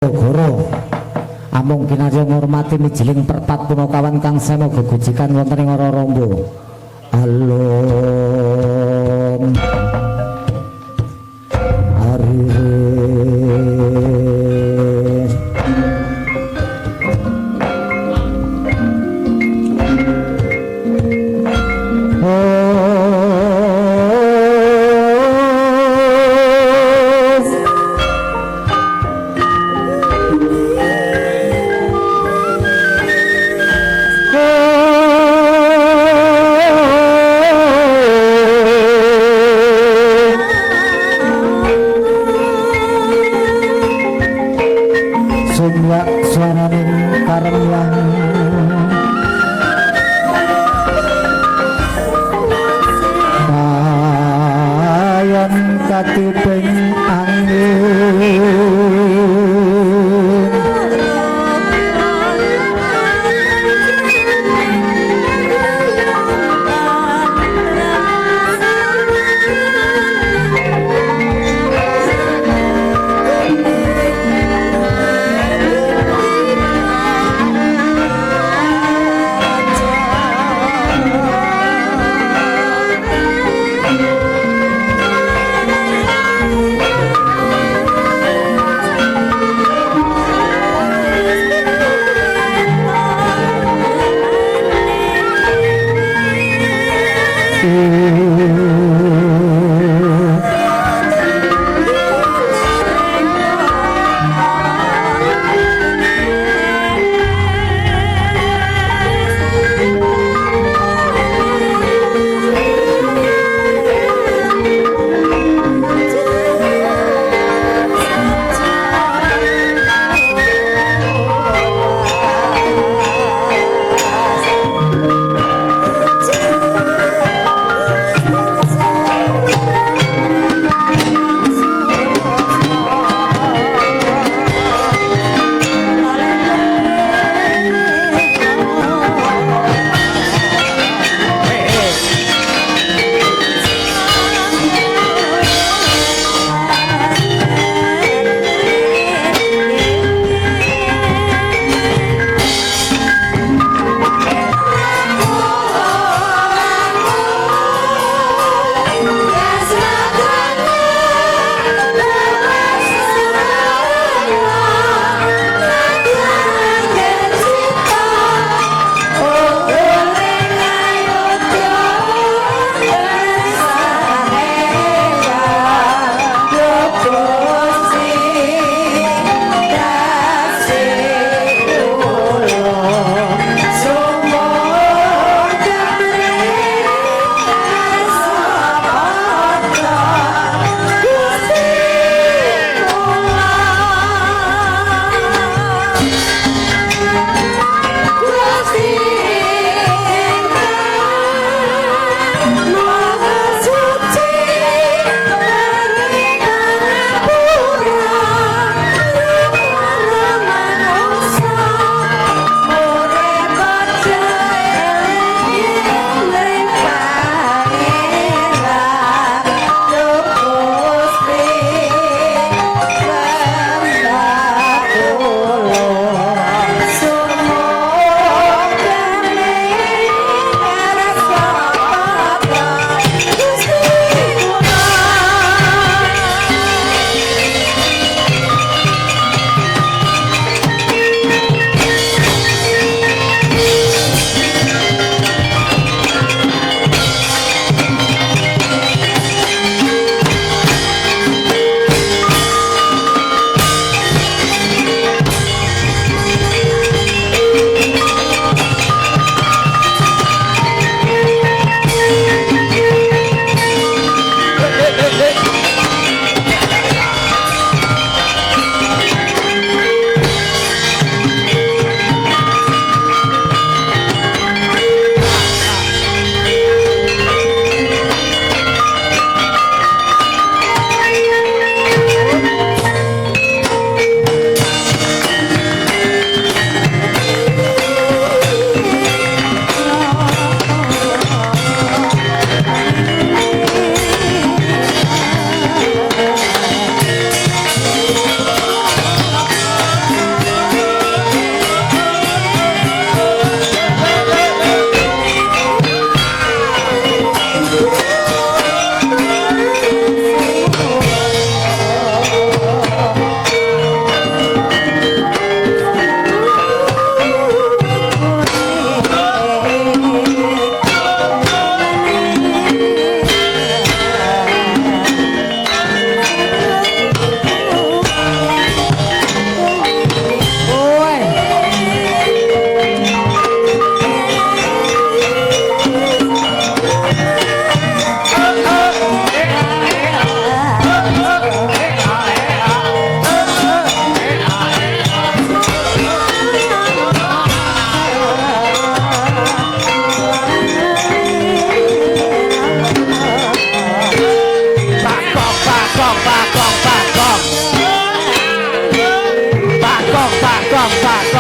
Goro amung kinarya ngurmati mijiling perpat punakawan kang sema gegojikan wonten ing ora rombo alun arire suaraning karengyang mayan katiping angin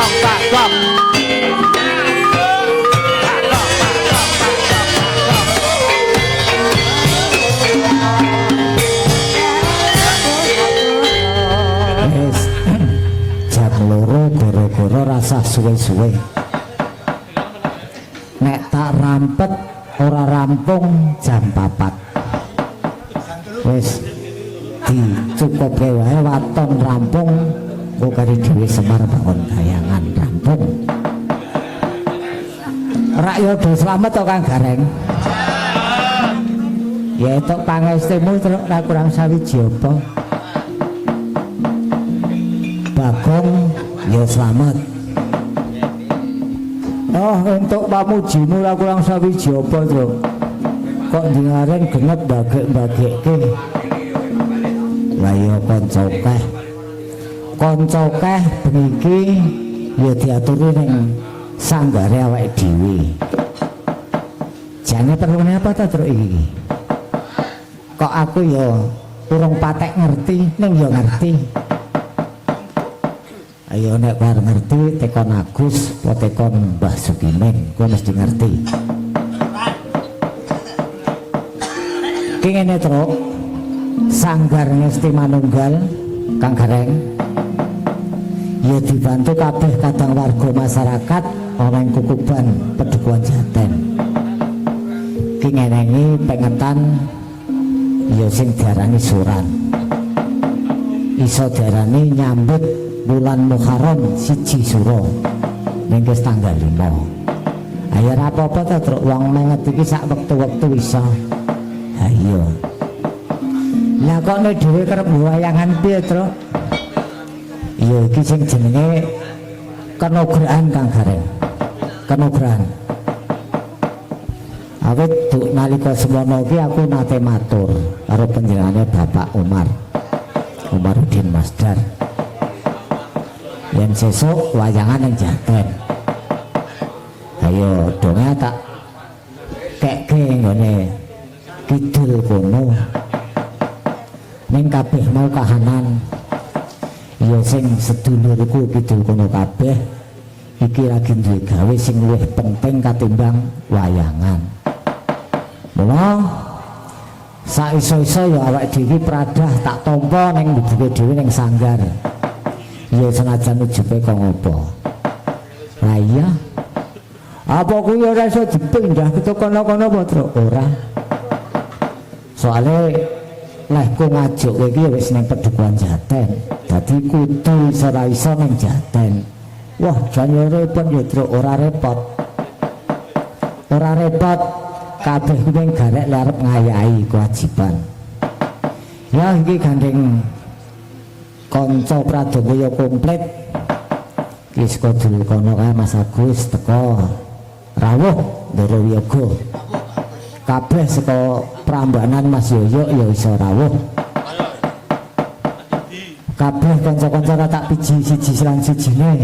gong tak gong. Jam loro goro-goro rasa suwe-suwe. Nek tak rampet ora rampung jam 4. Wis dicukupe wae waton rampung kok kari dhewe Semar bangun kayangan rampung. Rak yo do slamet to Kang Gareng. Ya tok pangestimu terus ra kurang sawiji apa. Bagong ya selamat. Oh untuk pamujimu ra kurang sawiji apa Truk. Kok ndingaren genep bagek-bagekke. Lah ya kanca akeh. Kanca akeh bengi ya diaturi ning sanggare awake dhewe. Jane perlune apa ta Truk iki? Kok aku ya urung patek ngerti ning ya ngerti. Ayo nek bar ngerti tekon Agus apa tekon Mbah Sukimin kowe mesti ngerti. Ki ngene Truk. Sanggar Ngesti Manunggal Kang Gareng ya dibantu kabeh kadang warga masyarakat ana ing Kukuban Pedukuhan Jaten. Ki ngenengi pengetan ya sing diarani suran. Iso diarani nyambut bulan Muharram 1 Suro ning wis tanggal 5. Ayo ora apa-apa ta Truk wong menget iki sak wektu-wektu iso. Ha iya. Lah kok nek dhewe kerep wayangan piye Truk? Iya iki sing jenenge kenograhan Kang Gareng. Kenograhan. Awit duk nalika semono iki aku nate matur karo panjenengane Bapak Umaruddin Masdar. Yen sesuk wayangan ning Jaten. Ayo donga tak kekke ngene kidul kono. Ning kabeh mau kahanan. Ya sing sedulurku kidul kono kabeh iki lagi duwe gawe sing luwih penting katimbang wayangan. Mula saiso-iso ya awake dhewe pradah tak tampa ning mbuke dhewe ning sanggar. Ya senajan ujupe kok ngopo. Lah iya. Apa kuwi ora iso dipindah ke kono-kono apa, Truk? Ora. Soale lehku ngajuk kowe iki wis ning Pedukuhan Jaten. Dadi kudu ora iso ning Jaten. Wah, jan repot ya, Truk, ora repot. Ora repot. Kabeh kuwi garek arep ngayahi kewajiban. Ya iki gandeng kanca Pradaya komplit wis kudu kono kae Mas Agus teko rawuh Ndoro Wiyaga. Kabeh saka Prambanan Mas Yoyo ya iso rawuh. Kabeh kanca-kanca tak piji siji silang sijine.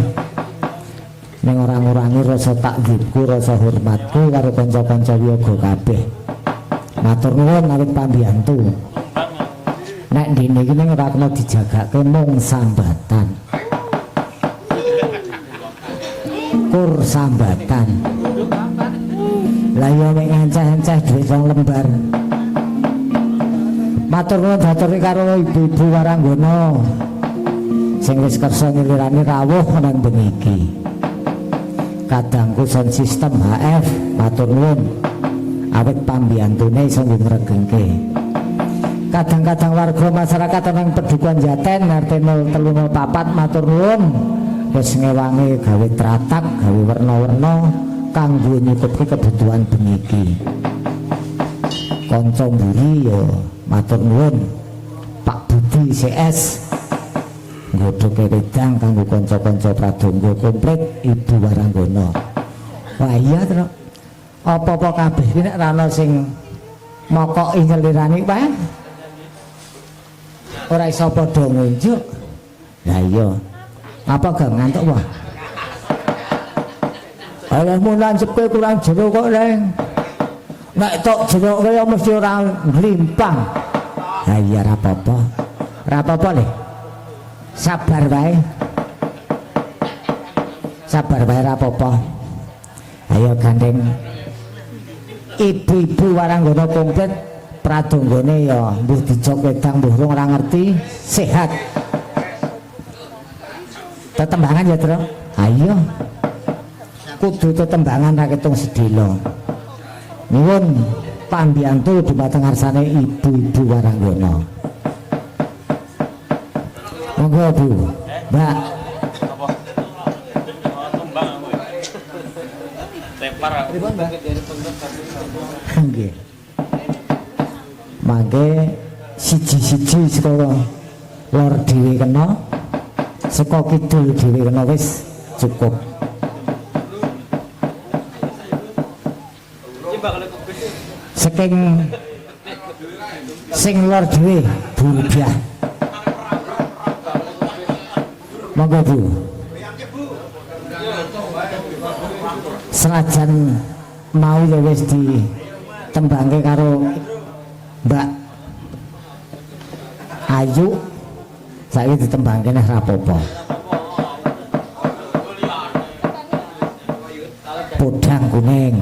Ning ora ngurangi rasa takzimku, rasa hormatku karo kanca-kanca Wiyaga kabeh. Matur nuwun awit pambiyantu. Nek dene iki ning ora kena dijagake mung sambatan. Kur sambatan. Lah yo mek ngancah-ancah dhuwit 2 lembar. Matur nuwun daturi karo ibu-ibu Waranggono sing wis kersa nyelirani rawuh nang bengi iki. Kadangku sound system HF matur nuwun awit pambiyantune iso ngregengke. Kadang-kadang warga masyarakat nang Pedukuhan Jaten RT 0304 matur nuwun wis ngewangi gawe tratak, gawe werna-werna kanggo nyukupi kebutuhan bengi iki. Kanca mburi ya matur nuwun Pak Budi CS nggodhoke wedang kanggo kanca-kanca pradonga komplit Ibu Waranggono. Wah iya Truk. Apa-apa kabeh iki nek ra ana sing mokoki nyelirani wae ora iso padha ngunjuk. Lah iya. Apa gak ngantuk wae? Alah mun lancep kowe kurang jero kok, Reng. Nek tok jero kaya mesti ora nglimpang. Ha iya ra apa-apa. Ra apa-apa le. Sabar wae. sabar wae ra apa-apa. Ayo gandeng ibu-ibu Waranggana komplit pradonggane ya mbuh dijok wedang mbuh ora ngerti sehat. Tetembangan ya, Tru. Ayo. Kudu tetembangan ra ketung sedina. Nuwun pambiyantu dumateng ngarsane ibu-ibu Waranggana. Monggo, Bu. Mbak. Apa? Tumbang aku. Lempar aku. Pripun, Mbak? Nggih. Mangke siji-siji saka lor dhewe kena, saka kidul dhewe kena wis cukup. Saking sing lor dhewe Burubiah. Monggo, Bu. Senajan mau ya wis ditembangke karo Mbak Ayu, saiki ditembangke nek ra apa-apa. Podang kuning.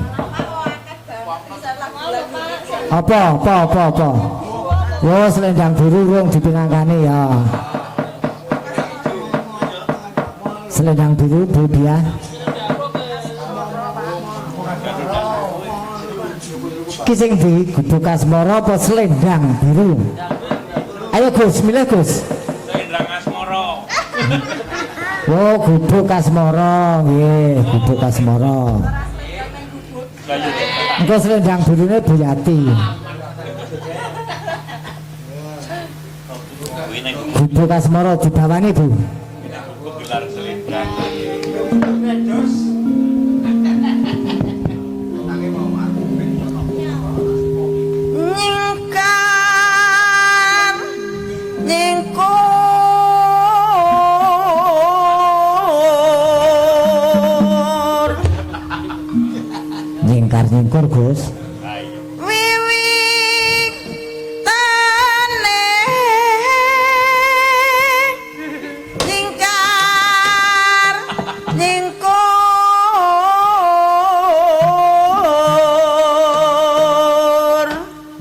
Apa. Yo selendang biru rung dipinangkani ya. Selendang biru Bu Diah. Ki sing di Gubuk Asmara apa selendang biru? Ayo Gus, milih Gus. Selendang Asmara. Oh, Gubuk Asmara, nggih, Gubuk Asmara. Engko selendang birune Bu Yati. Gubuk Asmara dibawani, Bu. Gelar selendang. Nyingkur Gus.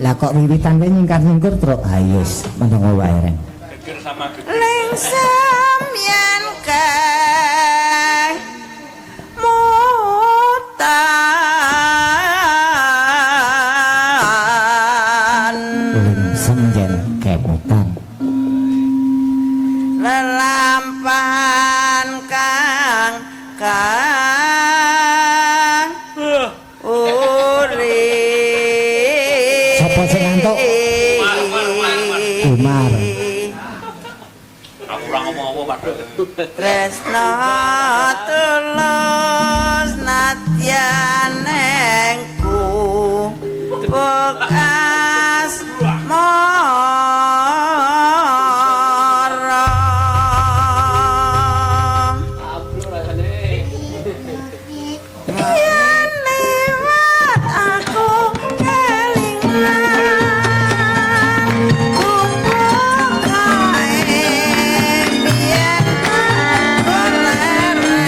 Lah kok wiwitan wae nyingkar-nyingkur truk hayus menengo wae reng. Geger sama geger. Ling samyan kae mutan Ling semjen kemutan. lelampahan kang urip. Sapa sing ngantuk? Umar. Aku ora ngomong apa padha. Tresno tulus nadyan engku bekas mara yen lewat aku kelingan kumpul kae biyen berlere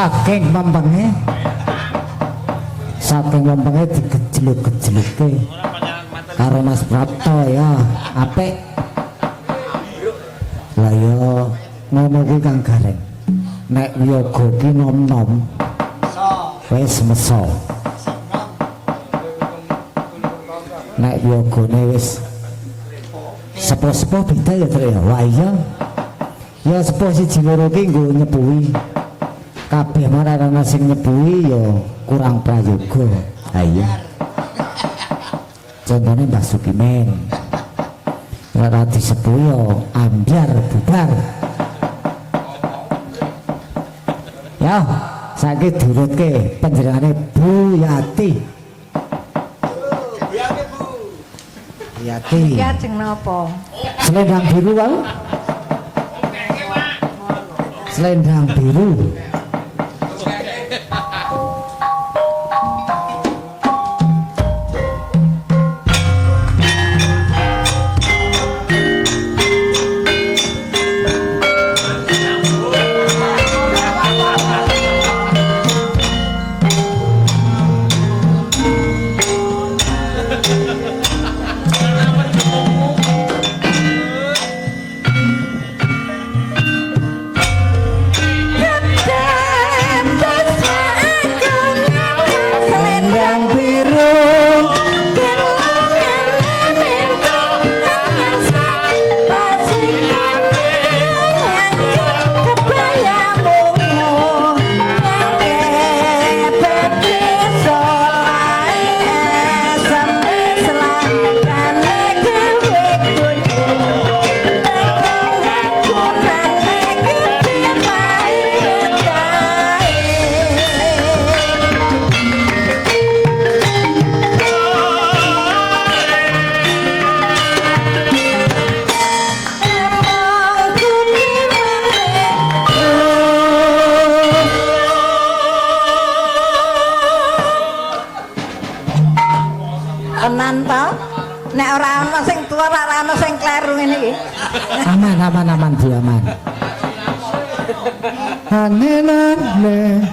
saking mempenge digejeluk-gejeluke karo Mas Prapto ya apik lah ya ngono kuwi Kang Gareng nek yoga ki nom-nom wis meso nek yogane wis sepo-sepo beda ya Tru ya wah iya ya sepo siji loro ki nggo nyepuhi kabeh marana sing nyepuhi ya kurang prayoga ha iya contohnya Mbah Sukimen ora disepuhi ya ambyar bubar ya saiki durutke panjenengane Bu Yati Yati iki ajeng napa selendang biru wae selendang biru tenan to nek ora ana sing tuwa ora ana sing kleru ngene iki aman Bu aman anenane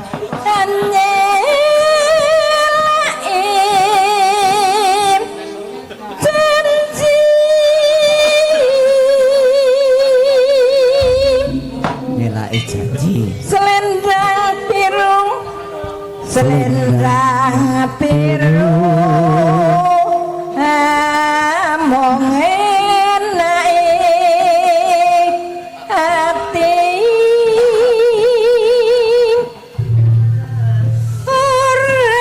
nilai janji selendang biru among enake ati ora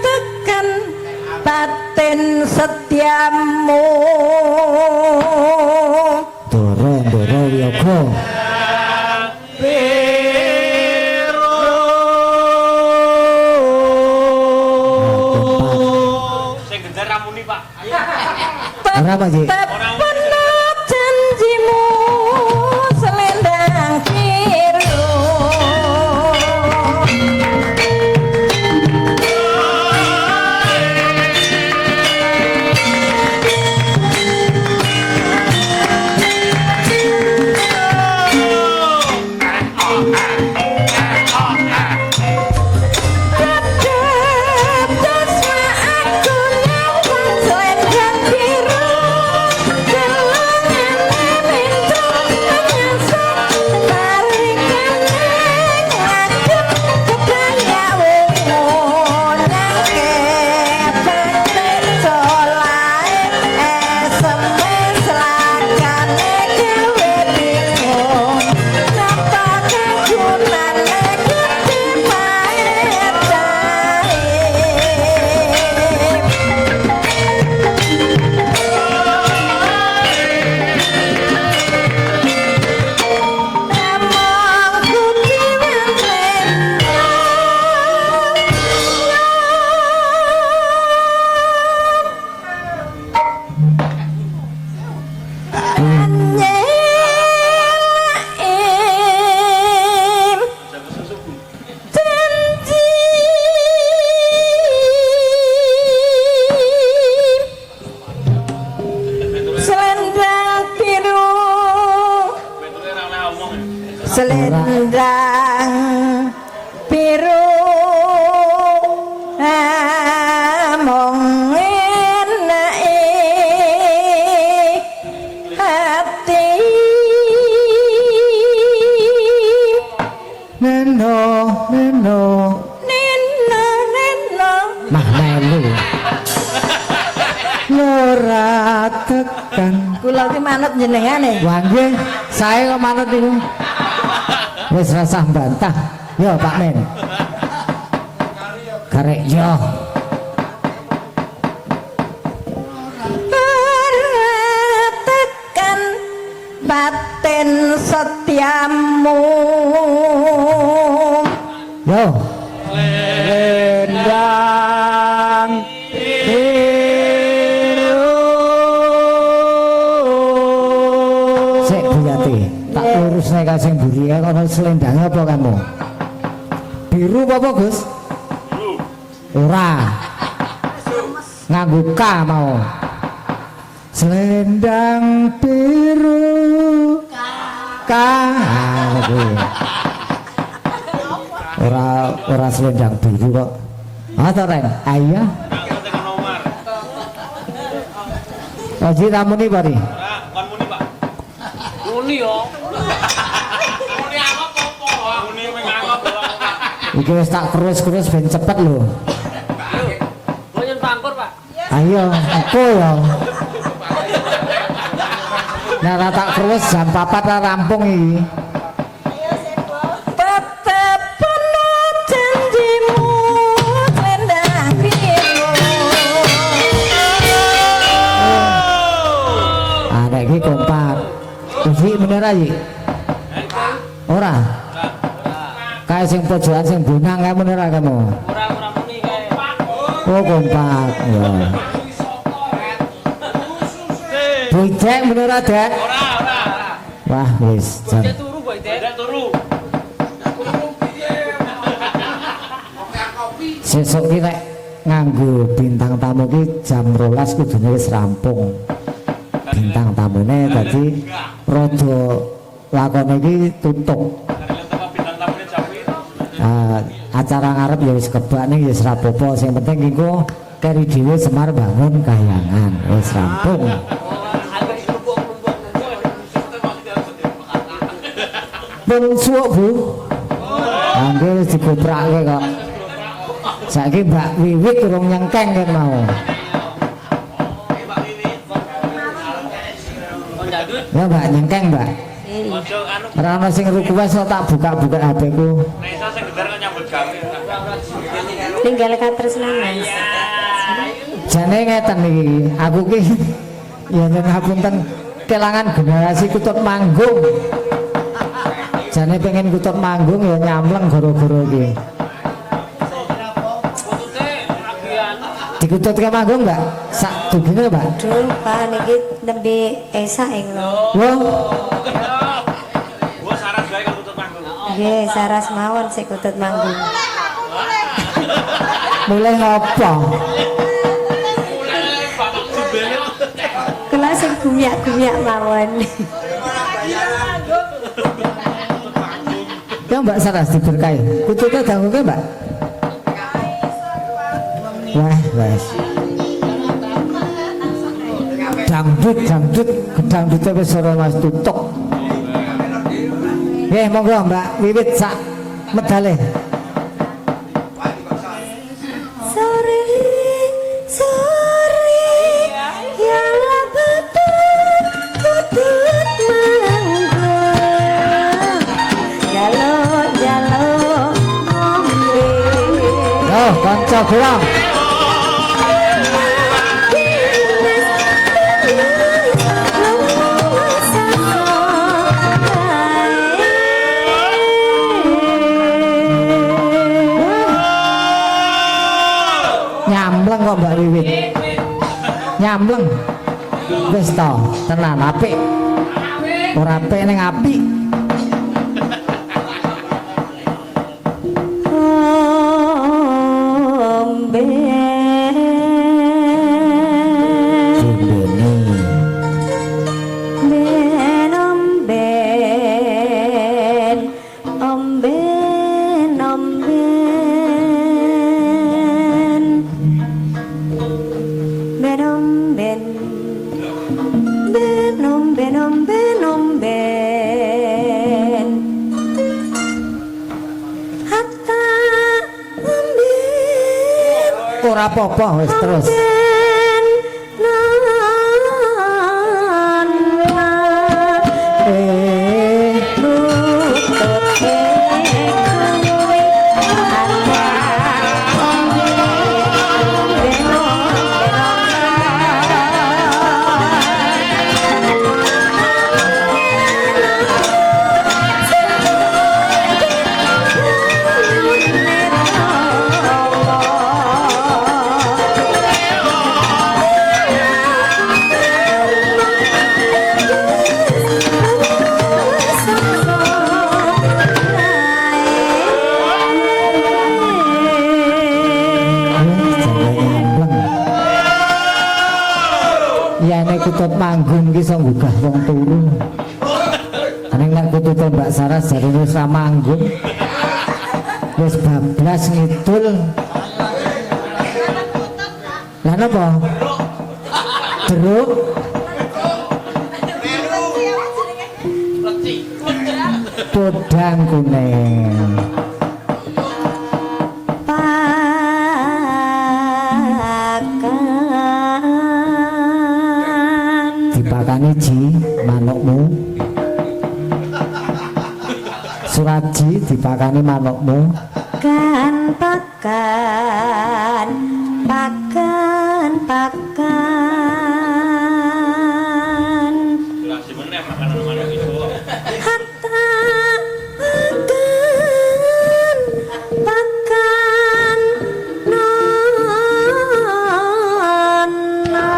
tekan batin setiamu Doro yoga ora apa Ji penuh janjimu selendang biru selendang manut jenengane. Wah nggih, saya kok manut niku. Wis rasah bantah. Yo Pak Men. Karek yo. Tekan batin setiamu. Yo. Lendang biru. Sik Buyati, tak lurus nek kasing mburi kono selendangnya apa kamu? Biru apa Gus? Ora. Nganggo K mau. Selendang biru K. Ah, kuwi. Ora selendang biru kok. Ah to Ren. Ayo. Dengan nomor. Oji tamuni bari. Ora, kon muni, Pak. Muni yo. Muni apa popo? Muni mengangop ora. Iki wis tak kerus-kerus ben cepet lho. Kok yen pangkur, Pak? Ayo, aku ya. Nah, ra tak kerus jam 4 ra rampung iki. Tetepno janjimu selendang biru. Ah, nek iki kompak. Uji bener aja. Ora. Kayak sing pojokan sing bunang kae bener kamu. Ora muni kae. Oh, kompak. Ya. Bojek bener ada. Ora. Wah, wis. Jan. Dia turu, Boy, Dek. Tidak turu. Sesuk ki nek nganggo bintang tamu ki jam 12 kudune wis rampung. Bintang tamune dadi rada lakone iki tutup. Dari teko bintang tamune jam piro? Acara ngarep ya wis kebak ning ya wis rapopo, sing penting iku keri dhewe Semar bangun kayangan wis rampung. Pun suwuk Bu. Angge wis digoprake kok. Saiki Mbak Wiwit urung nyengkeng kan mau. Ya Mbak nyengkeng Mbak. Ojo anu, Ora ana sing request kok tak buka-buka HP ku. nek iso sing gedar nyambut gawe. Tinggal katresnan Mas. Jane ngeten iki, aku ki ya nyuwun ngapunten kelangan generasi kutut manggung. Jane pengen kutut manggung ya nyamleng gara-gara iki. Kutute agian. Dikutut ke manggung Mbak? Sak dugine Mbak? Duh, Pak niki nembe esa ing lho. Wah, Gua saran gawe karo tutut manggung. Nggih, saras mawon sik kutut manggung. mulai ngopo? Kula sing guyak-guyak mawon. Ya Mbak Saras diberkahi. Kututnya dangunge Mbak? Wah, wes. Dangdut, gedangdutnya wis ora Mas tutuk. Nggih, monggo Mbak Wiwit sak medale. Sore yang betul kutut manggung. Jalo ngombe. Yo, kanca kurang. Nyamleng kok Mbak Wiwit. Nyamleng. Wis to, tenan apik. Ora apik ning apik. Ngombe. Jembene. Ben omben, omben, omben. Ben omben, ben omben, omben, omben. Hatta omben, Ora apa-apa wis terus. omben, nan, nan. otot manggung ki iso nggugah wong turu. Nek nek kudu Mbak Saras jare wis ra manggung. Wis bablas ngidul. Lah napa? Jeruk. Podang kuning. Dipakani ji manukmu. Suraji dipakani manukmu. Pakan, pakan, pakan, pakan. Lagi meneh makanan manuk itu. Hatta, pakan, pakan, nona, hatta,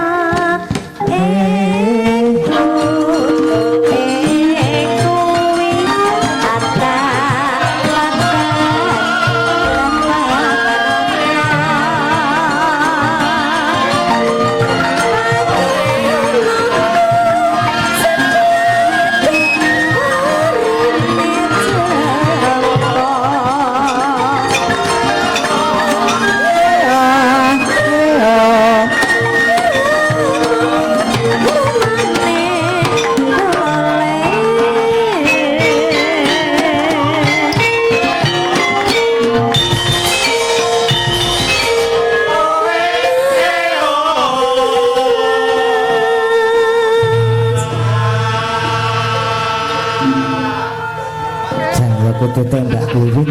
Jangga kudu tembak wiwit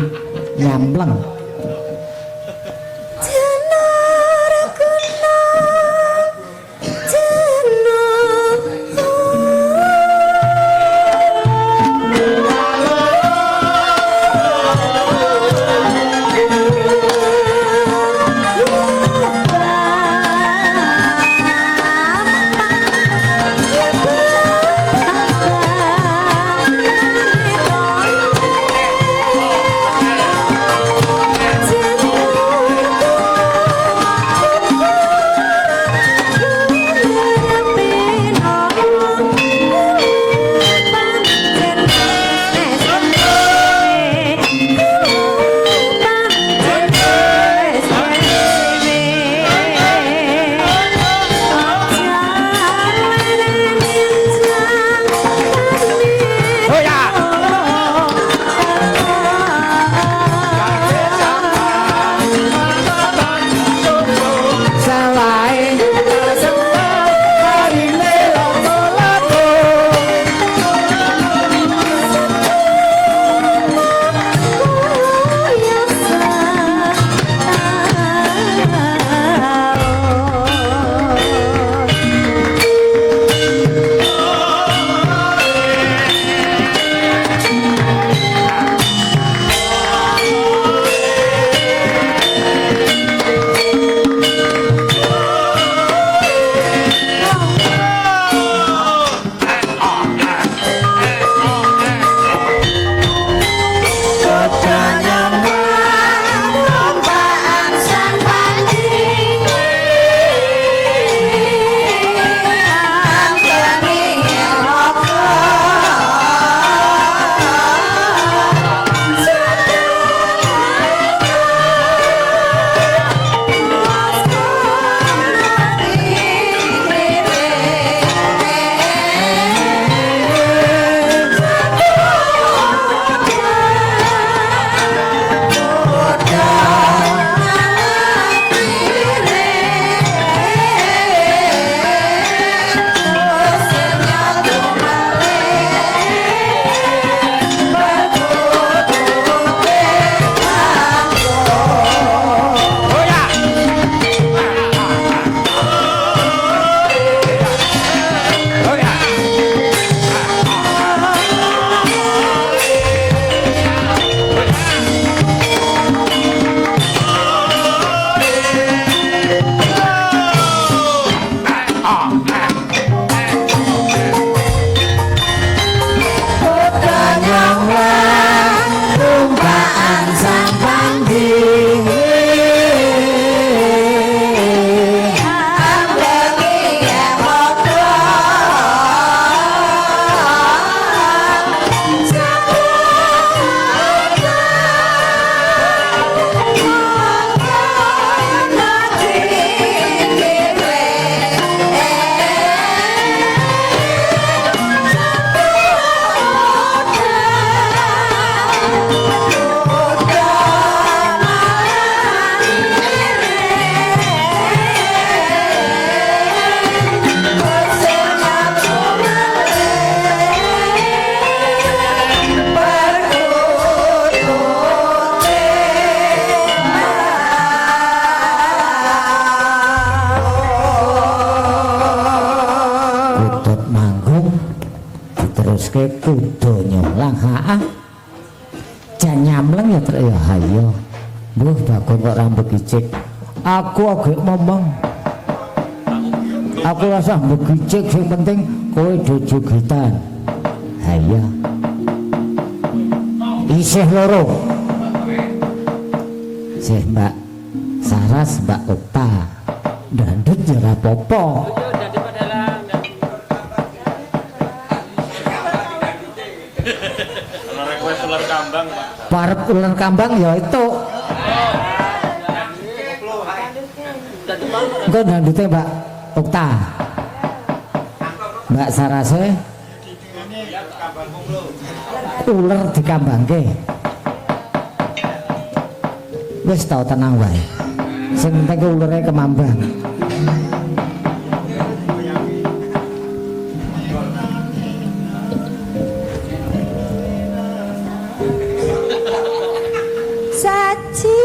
nyampleng. neruske kudu nyulang ha. Jan nyamleng ya trek ya ayo. Mbuh Bagong kok rambut gicik. Aku agek momong. Aku rasa begicik sing penting kowe jojogetan. Ha iya. Isih loro. Sih Mbak Saras, Mbak Okta. Dandut ya ora apa-apa. Yo dadi padalang. Kalau request ular kambang, Pak. Parep ular kambang ya itu. Dadi pangkur. Engko dandute Mbak Okta. Mbak Sarase ular dikambangke. Wis tau tenang wae. Sing penting ku ulure kemambang. Saji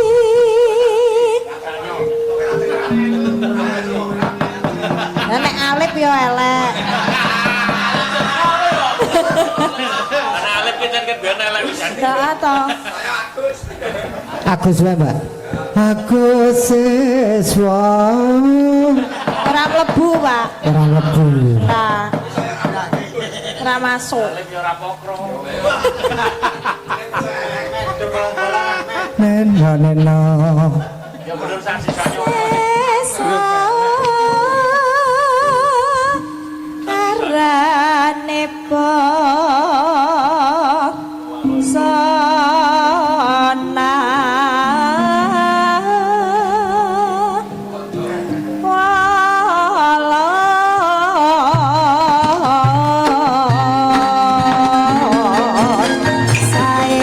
Nek alip yo elek. Karena Alif kita kan biar elek wisan. Dak to. Agus wae, Mbak. Agus siswa Ora mlebu, Pak. ora lebu. Nah. Ora masuk. Yo ora pokro. Neno neno. Ya bener saksi sanyo. Esa Arane Sana Sae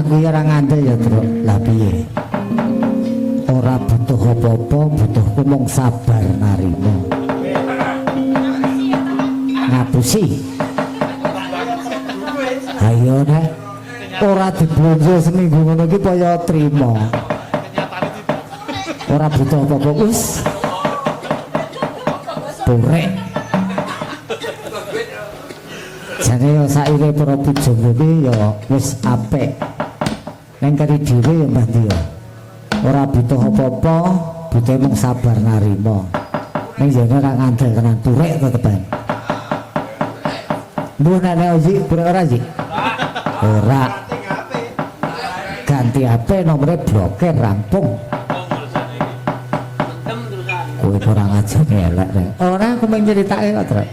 kuwi ora ngandel ya, Truk. Lah piye? Ora butuh apa-apa, butuhku mung sabar narima. Ngapusi. Ayo nek ora diblonjo seminggu ngono iki kaya trima. Ora butuh apa-apa wis. Purek. Jane yo saire para pujangga iki yo wis apik. Ning kari dhewe yo Mbah Dia. Ora butuh apa-apa, butuh mung sabar narima. Ning jane ora ngandel tenan turek tetepan. Mbuh nek Oji, purek ora Ji? Ora. Ganti HP nomornya blokir rampung. Kowe ora ngajak elek rek. Ora aku mung nyeritake kok, Truk.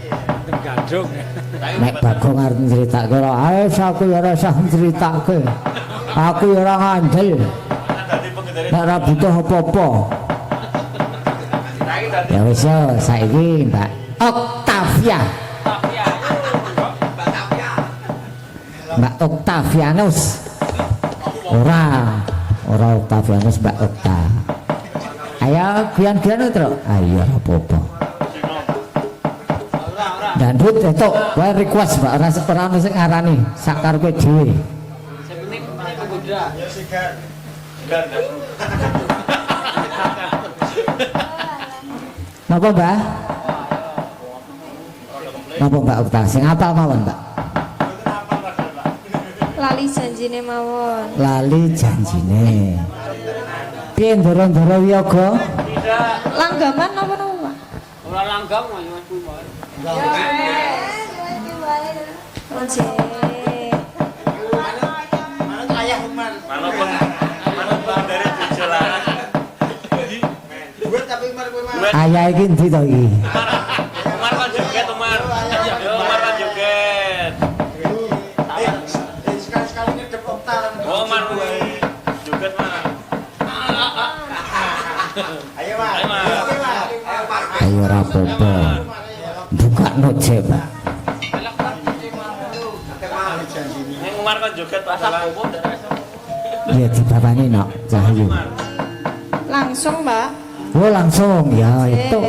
Gadung. Nek Bagong arep nyeritake ora, ae aku ya ora usah nyeritake. Aku ya ora ngandel. Nek ora butuh apa-apa. Ya wis yo, saiki Mbak Octavia. Mbak Octavianus. Ora Octavianus, Mbak Okta. Ayo gian-gian Truk. Ayo apa-apa. Dandut etok, kowe request Mbak ora ono sing ngarani, sak karepe dhewe. Sing penting aku Budha. Ya sigar. Ganda. Napa Mbak? Napa Mbak Okta? Sing apal mawon Mbak? lali janjine mawon. Lali janjine. Piye ndoro-ndoro wiyaga? Tidak. Langgaman napa napa Pak? Ora langgam Mas Budha. Oke. Mana dari jalan. Ayah iki ndi to iki? Umar kan joget Umar. Yo Umar kan joget. Sekali-sekali ngedep Okta. Oh Umar kuwi joget Mas. Ayo Mas. Ayo Mas. Ayo ora apa-apa. Bukakno jek, Pak. Ning Umar kan joget pas Apa ndak? Iya dibapani nok Cahyu. Langsung, Mbak. Oh langsung ya itu.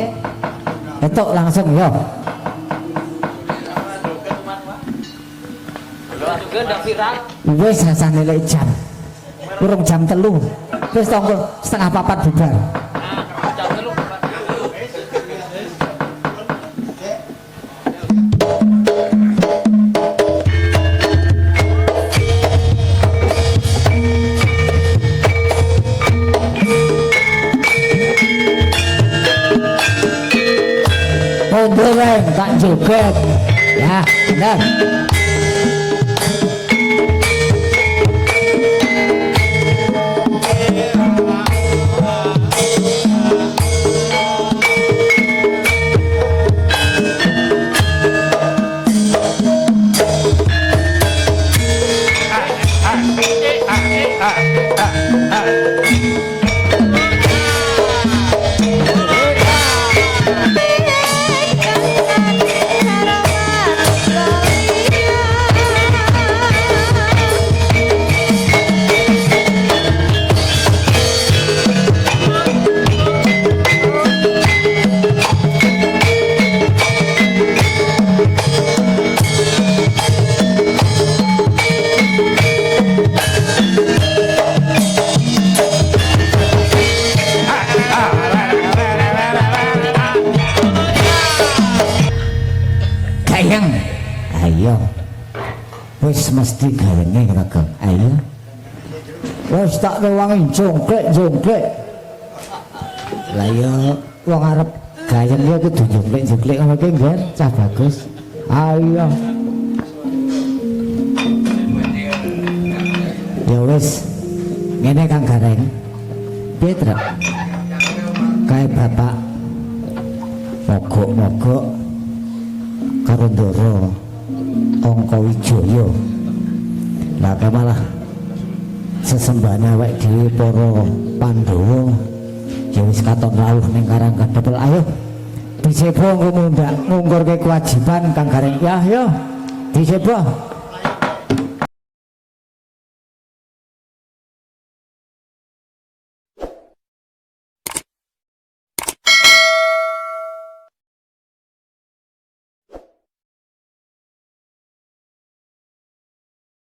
Itu langsung ya. Juga ndak viral. Wis rasane lek jam. Kurang jam 3. Wis tonggo setengah 4 bubar. Nah, jam 3. Mundur tak joget. Ya, bener. Kayang, ayo. Wis mesti garenge Ragam. Ayo. Wis tak rewangi jongklek. Lah yo wong arep gayeng yo kudu jongklek ngono ki nggen cah bagus. Ayo. Ya wis. Ngene Kang Gareng. Piye, Truk? Kae bapak mogok-mogok karo Ndoro Angka Wijaya. Lah malah sesembahane awake dhewe para Pandhawa ya wis katon rawuh ning Karang Kadepel. Ayo disebo ngmundak ngungkurke kewajiban Kang Gareng. Ya yo disebo.